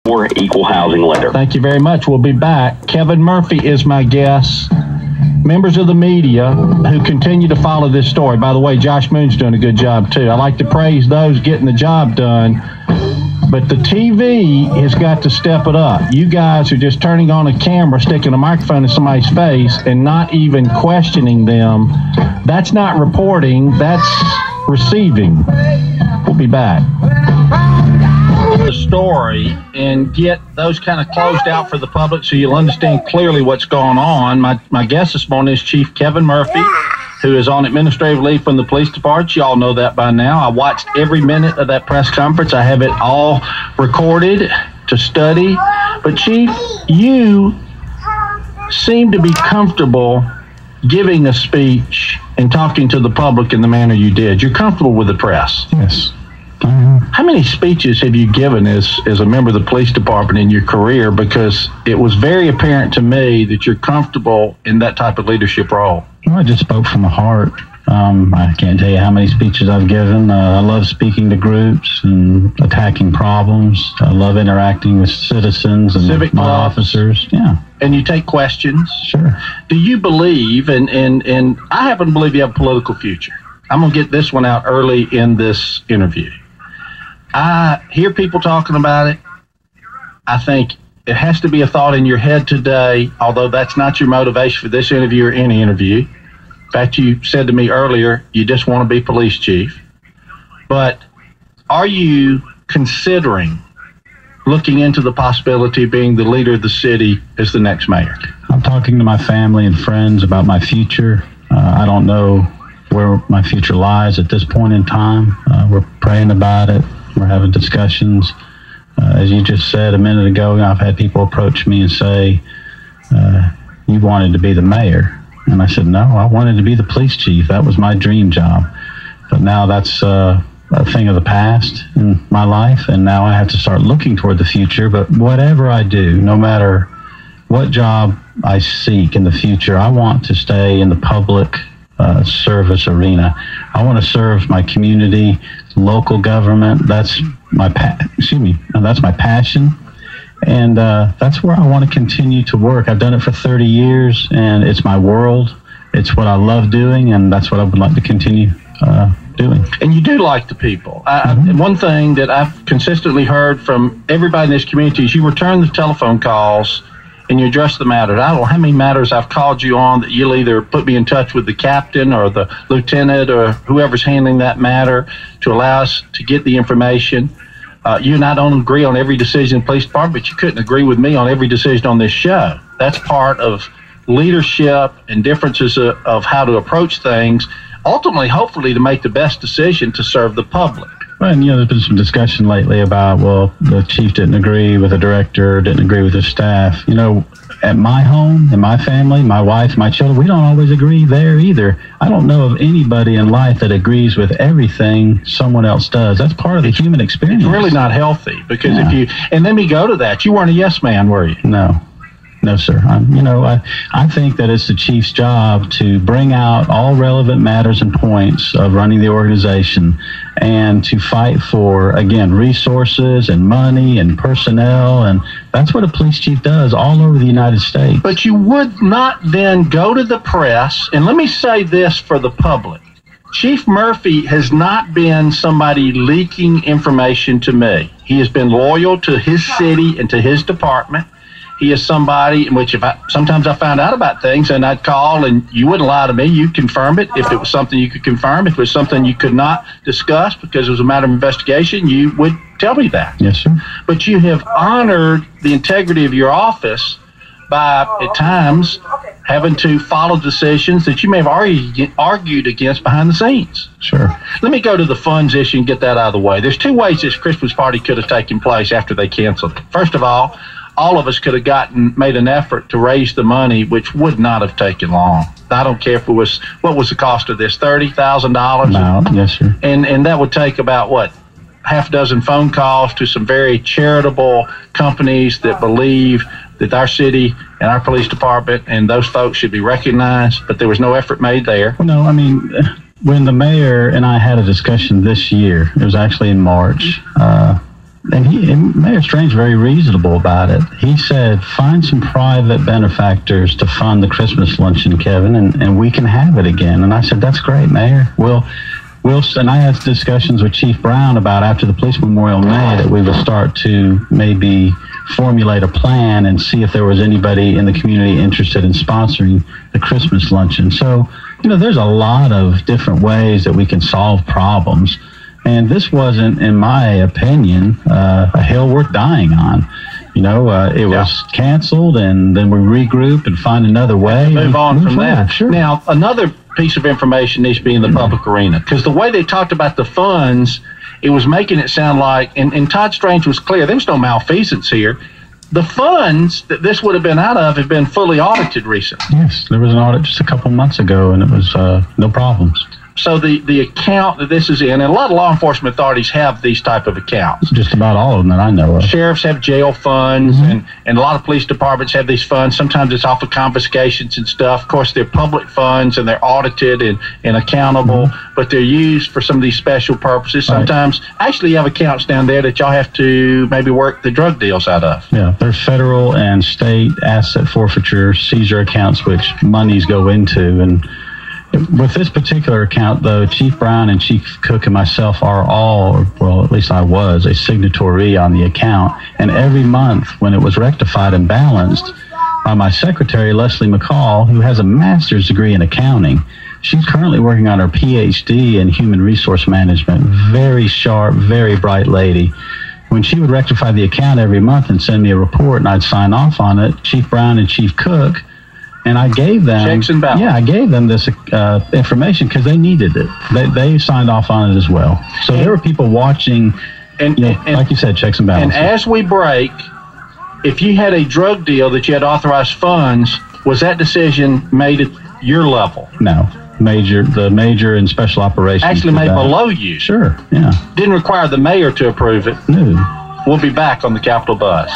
or equal housing letter. Thank you very much. We'll be back. Kevin Murphy is my guest. Members of the media who continue to follow this story. By the way, Josh Moon's doing a good job, too. I like to praise those getting the job done, but the TV has got to step it up. You guys are just turning on a camera, sticking a microphone in somebody's face, and not even questioning them. That's not reporting. That's receiving. We'll be back. The story and get those kind of closed out for the public so you'll understand clearly what's going on. My guest this morning is Chief Kevin Murphy, who is on administrative leave from the police department. You all know that by now. I watched every minute of that press conference. I have it all recorded to study. But Chief, you seem to be comfortable giving a speech and talking to the public in the manner you did. You're comfortable with the press. Yes. How many speeches have you given as a member of the police department in your career? Because it was very apparent to me that you're comfortable in that type of leadership role. Well, I just spoke from the heart. I can't tell you how many speeches I've given. I love speaking to groups and attacking problems. I love interacting with citizens and civic my clubs. Officers. Yeah. And you take questions. Sure. Do you believe, and I happen to believe you have a political future. I'm going to get this one out early in this interview. I hear people talking about it. I think it has to be a thought in your head today, although that's not your motivation for this interview or any interview. In fact, you said to me earlier, you just want to be police chief. But are you considering looking into the possibility of being the leader of the city as the next mayor? I'm talking to my family and friends about my future. I don't know where my future lies at this point in time. We're praying about it. We're having discussions. As you just said a minute ago, I've had people approach me and say, you wanted to be the mayor. And I said, no, I wanted to be the police chief. That was my dream job. But now that's a thing of the past in my life, and now I have to start looking toward the future. But whatever I do, no matter what job I seek in the future, I want to stay in the public service arena. I want to serve my community, local government. That's my that's my passion, and that's where I want to continue to work. I've done it for 30 years, and it's my world. It's what I love doing, and that's what I would like to continue doing. And you do like the people. One thing that I've consistently heard from everybody in this community is you return the telephone calls and you address the matters. I don't know how many matters I've called you on that you'll either put me in touch with the captain or the lieutenant or whoever's handling that matter to allow us to get the information. You and I don't agree on every decision in the police department, but you couldn't agree with me on every decision on this show. That's part of leadership and differences of how to approach things, ultimately, hopefully, to make the best decision to serve the public. Well, and, there's been some discussion lately about, well, the chief didn't agree with the director, didn't agree with his staff. At my home, in my family, my wife, my children, we don't always agree there either. I don't know of anybody in life that agrees with everything someone else does. That's part of the human experience. It's really not healthy because and let me go to that. You weren't a yes man, were you? No, sir. I think that it's the chief's job to bring out all relevant matters and points of running the organization and to fight for, again, resources and money and personnel. And that's what a police chief does all over the United States. But you would not then go to the press. And let me say this for the public. Chief Murphy has not been somebody leaking information to me. He has been loyal to his city and to his department. He is somebody in which sometimes I found out about things and I'd call and you wouldn't lie to me. You'd confirm it. If it was something you could confirm, if it was something you could not discuss because it was a matter of investigation, you would tell me that. Yes, sir. But you have honored the integrity of your office by, at times, having to follow decisions that you may have argued against behind the scenes. Sure. Let me go to the funds issue and get that out of the way. There's two ways this Christmas party could have taken place after they canceled it. First of all of us could have made an effort to raise the money, which would not have taken long. I don't care if it was, what was the cost of this, $30,000? No, yes, sir. And that would take about, half a dozen phone calls to some very charitable companies that believe that our city and our police department and those folks should be recognized, but there was no effort made there. Well, no, when the mayor and I had a discussion this year, it was actually in March, and Mayor Strange very reasonable about it. He said, find some private benefactors to fund the Christmas luncheon, Kevin, and we can have it again. And I said, that's great, Mayor. And I had discussions with Chief Brown about after the Police Memorial May that we would start to maybe formulate a plan and see if there was anybody in the community interested in sponsoring the Christmas luncheon. So, there's a lot of different ways that we can solve problems. And this wasn't, in my opinion, a hill worth dying on. It was canceled, and then we regroup and find another way. Move on from that. Sure. Now, another piece of information needs to be in the public arena, because the way they talked about the funds, it was making it sound like, and Todd Strange was clear, there was no malfeasance here. The funds that this would have been out of have been fully audited recently. Yes, there was an audit just a couple months ago, and it was no problems. So the account that this is in, and a lot of law enforcement authorities have these type of accounts. Just about all of them that I know of. Sheriffs have jail funds, and a lot of police departments have these funds. Sometimes it's off of confiscations and stuff. Of course, they're public funds, and they're audited and accountable, but they're used for some of these special purposes. Sometimes, actually, you have accounts down there that y'all have to maybe work the drug deals out of. Yeah, there's federal and state asset forfeiture seizure accounts which monies go into, and with this particular account, though, Chief Brown and Chief Cook and myself are all, well, at least I was, a signatory on the account. And every month when it was rectified and balanced by my secretary, Leslie McCall, who has a master's degree in accounting, she's currently working on her PhD in human resource management. Very sharp, very bright lady. When she would rectify the account every month and send me a report and I'd sign off on it, Chief Brown and Chief Cook, and I gave them checks and balances. Yeah, I gave them this information because they needed it. They signed off on it as well. So there were people watching, and like you said, checks and balances. And as we break, if you had a drug deal that you had authorized funds, was that decision made at your level? No, the major and special operations actually made below you. Sure, yeah. Didn't require the mayor to approve it. No. We'll be back on the Capitol Buzz.